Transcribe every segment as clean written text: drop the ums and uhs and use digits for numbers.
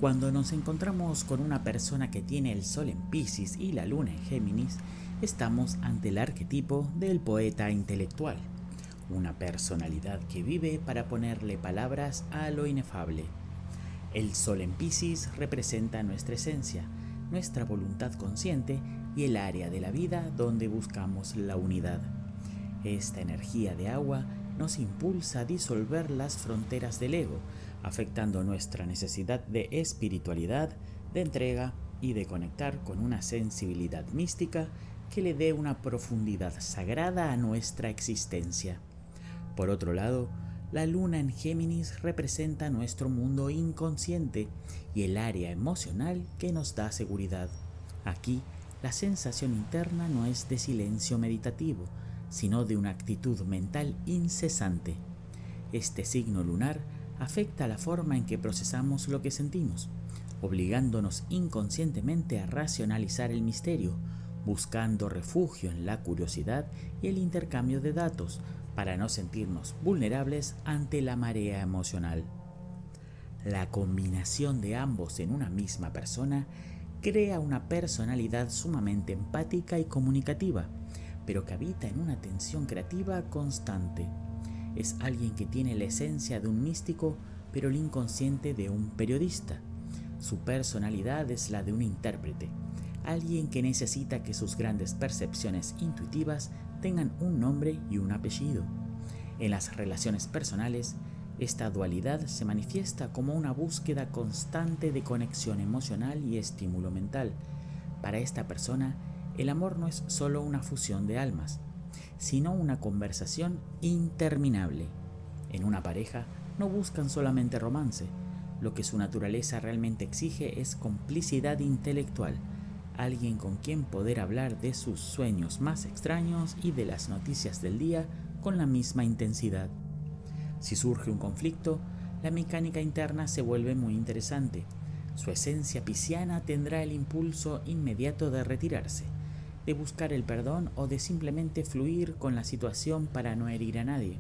Cuando nos encontramos con una persona que tiene el Sol en Piscis y la Luna en Géminis, estamos ante el arquetipo del poeta intelectual, una personalidad que vive para ponerle palabras a lo inefable. El Sol en Piscis representa nuestra esencia, nuestra voluntad consciente y el área de la vida donde buscamos la unidad. Esta energía de agua nos impulsa a disolver las fronteras del ego, afectando nuestra necesidad de espiritualidad, de entrega y de conectar con una sensibilidad mística que le dé una profundidad sagrada a nuestra existencia. Por otro lado, la luna en Géminis representa nuestro mundo inconsciente y el área emocional que nos da seguridad. Aquí, la sensación interna no es de silencio meditativo, sino de una actitud mental incesante. Este signo lunar afecta la forma en que procesamos lo que sentimos, obligándonos inconscientemente a racionalizar el misterio, buscando refugio en la curiosidad y el intercambio de datos para no sentirnos vulnerables ante la marea emocional. La combinación de ambos en una misma persona crea una personalidad sumamente empática y comunicativa, pero que habita en una tensión creativa constante. Es alguien que tiene la esencia de un místico, pero el inconsciente de un periodista. Su personalidad es la de un intérprete, alguien que necesita que sus grandes percepciones intuitivas tengan un nombre y un apellido. En las relaciones personales, esta dualidad se manifiesta como una búsqueda constante de conexión emocional y estímulo mental. Para esta persona, el amor no es solo una fusión de almas, sino una conversación interminable. En una pareja no buscan solamente romance, lo que su naturaleza realmente exige es complicidad intelectual, alguien con quien poder hablar de sus sueños más extraños y de las noticias del día con la misma intensidad. Si surge un conflicto, la mecánica interna se vuelve muy interesante. Su esencia pisciana tendrá el impulso inmediato de retirarse, de buscar el perdón o de simplemente fluir con la situación para no herir a nadie.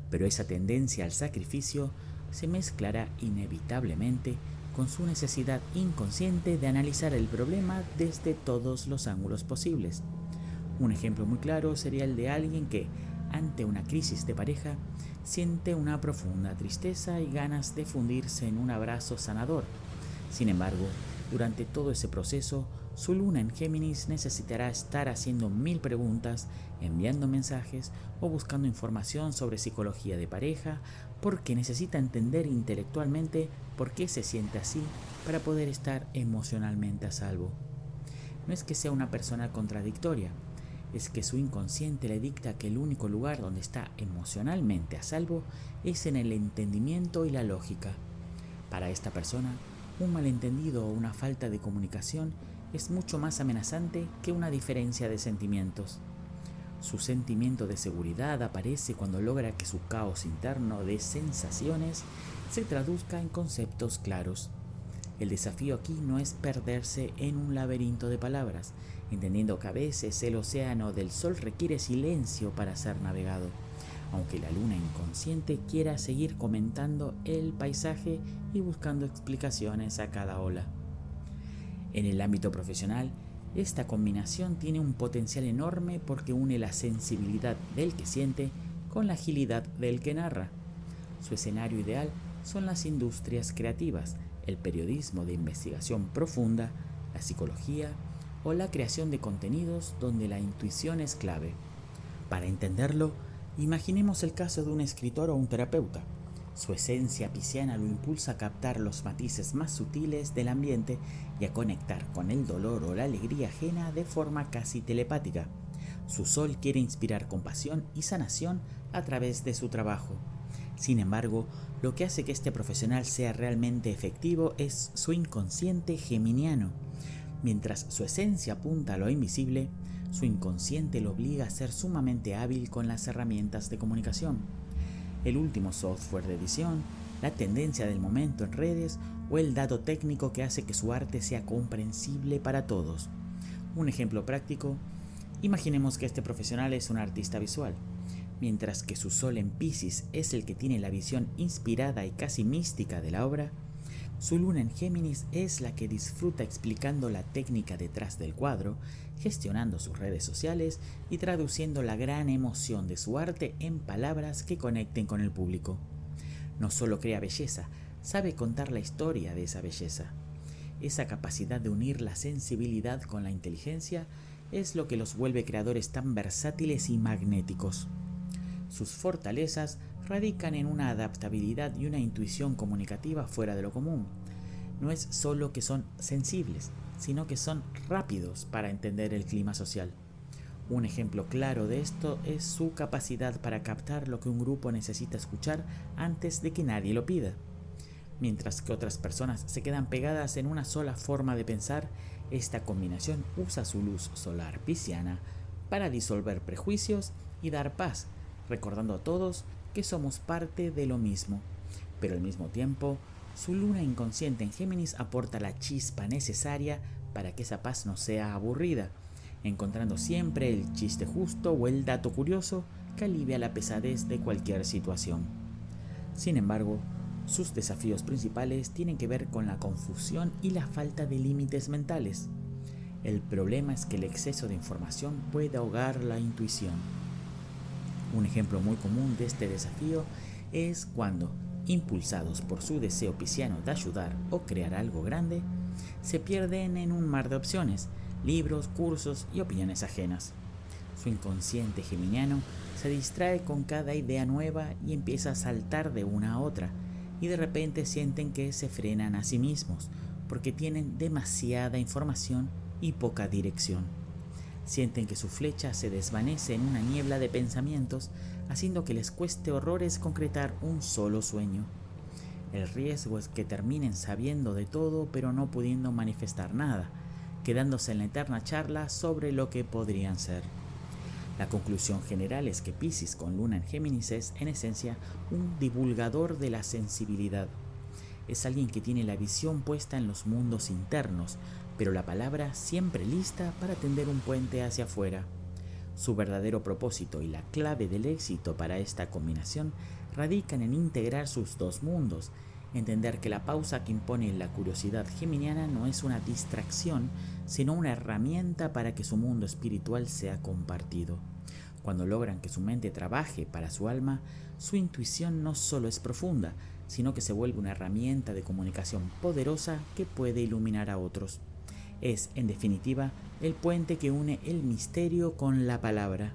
Pero esa tendencia al sacrificio se mezclará inevitablemente con su necesidad inconsciente de analizar el problema desde todos los ángulos posibles. Un ejemplo muy claro sería el de alguien que, ante una crisis de pareja, siente una profunda tristeza y ganas de fundirse en un abrazo sanador. Sin embargo, durante todo ese proceso, su luna en Géminis necesitará estar haciendo 1000 preguntas, enviando mensajes o buscando información sobre psicología de pareja, porque necesita entender intelectualmente por qué se siente así para poder estar emocionalmente a salvo. No es que sea una persona contradictoria, es que su inconsciente le dicta que el único lugar donde está emocionalmente a salvo es en el entendimiento y la lógica. Para esta persona, un malentendido o una falta de comunicación es mucho más amenazante que una diferencia de sentimientos. Su sentimiento de seguridad aparece cuando logra que su caos interno de sensaciones se traduzca en conceptos claros. El desafío aquí no es perderse en un laberinto de palabras, entendiendo que a veces el océano del sol requiere silencio para ser navegado, aunque la luna inconsciente quiera seguir comentando el paisaje y buscando explicaciones a cada ola. En el ámbito profesional, esta combinación tiene un potencial enorme porque une la sensibilidad del que siente con la agilidad del que narra. Su escenario ideal son las industrias creativas, el periodismo de investigación profunda, la psicología o la creación de contenidos donde la intuición es clave. Para entenderlo, imaginemos el caso de un escritor o un terapeuta. Su esencia pisciana lo impulsa a captar los matices más sutiles del ambiente y a conectar con el dolor o la alegría ajena de forma casi telepática. Su sol quiere inspirar compasión y sanación a través de su trabajo. Sin embargo, lo que hace que este profesional sea realmente efectivo es su inconsciente geminiano. Mientras su esencia apunta a lo invisible, su inconsciente lo obliga a ser sumamente hábil con las herramientas de comunicación. El último software de edición, la tendencia del momento en redes o el dato técnico que hace que su arte sea comprensible para todos. Un ejemplo práctico: imaginemos que este profesional es un artista visual. Mientras que su sol en Piscis es el que tiene la visión inspirada y casi mística de la obra, Su luna en Géminis es la que disfruta explicando la técnica detrás del cuadro, gestionando sus redes sociales y traduciendo la gran emoción de su arte en palabras que conecten con el público. No solo crea belleza, sabe contar la historia de esa belleza. Esa capacidad de unir la sensibilidad con la inteligencia es lo que los vuelve creadores tan versátiles y magnéticos. Sus fortalezas radican en una adaptabilidad y una intuición comunicativa fuera de lo común. No es solo que son sensibles, sino que son rápidos para entender el clima social. Un ejemplo claro de esto es su capacidad para captar lo que un grupo necesita escuchar antes de que nadie lo pida. Mientras que otras personas se quedan pegadas en una sola forma de pensar, esta combinación usa su luz solar pisciana para disolver prejuicios y dar paz, recordando a todos que somos parte de lo mismo. Pero al mismo tiempo, su luna inconsciente en Géminis aporta la chispa necesaria para que esa paz no sea aburrida, encontrando siempre el chiste justo o el dato curioso que alivia la pesadez de cualquier situación. Sin embargo, sus desafíos principales tienen que ver con la confusión y la falta de límites mentales. El problema es que el exceso de información puede ahogar la intuición. Un ejemplo muy común de este desafío es cuando, impulsados por su deseo pisciano de ayudar o crear algo grande, se pierden en un mar de opciones, libros, cursos y opiniones ajenas. Su inconsciente geminiano se distrae con cada idea nueva y empieza a saltar de una a otra, y de repente sienten que se frenan a sí mismos porque tienen demasiada información y poca dirección. Sienten que su flecha se desvanece en una niebla de pensamientos, haciendo que les cueste horrores concretar un solo sueño. El riesgo es que terminen sabiendo de todo pero no pudiendo manifestar nada, quedándose en la eterna charla sobre lo que podrían ser. La conclusión general es que Piscis con luna en Géminis es, en esencia, un divulgador de la sensibilidad. Es alguien que tiene la visión puesta en los mundos internos, pero la palabra siempre lista para tender un puente hacia afuera. Su verdadero propósito y la clave del éxito para esta combinación radican en integrar sus dos mundos, entender que la pausa que impone la curiosidad geminiana no es una distracción, sino una herramienta para que su mundo espiritual sea compartido. Cuando logran que su mente trabaje para su alma, su intuición no solo es profunda, sino que se vuelve una herramienta de comunicación poderosa que puede iluminar a otros. Es, en definitiva, el puente que une el misterio con la palabra.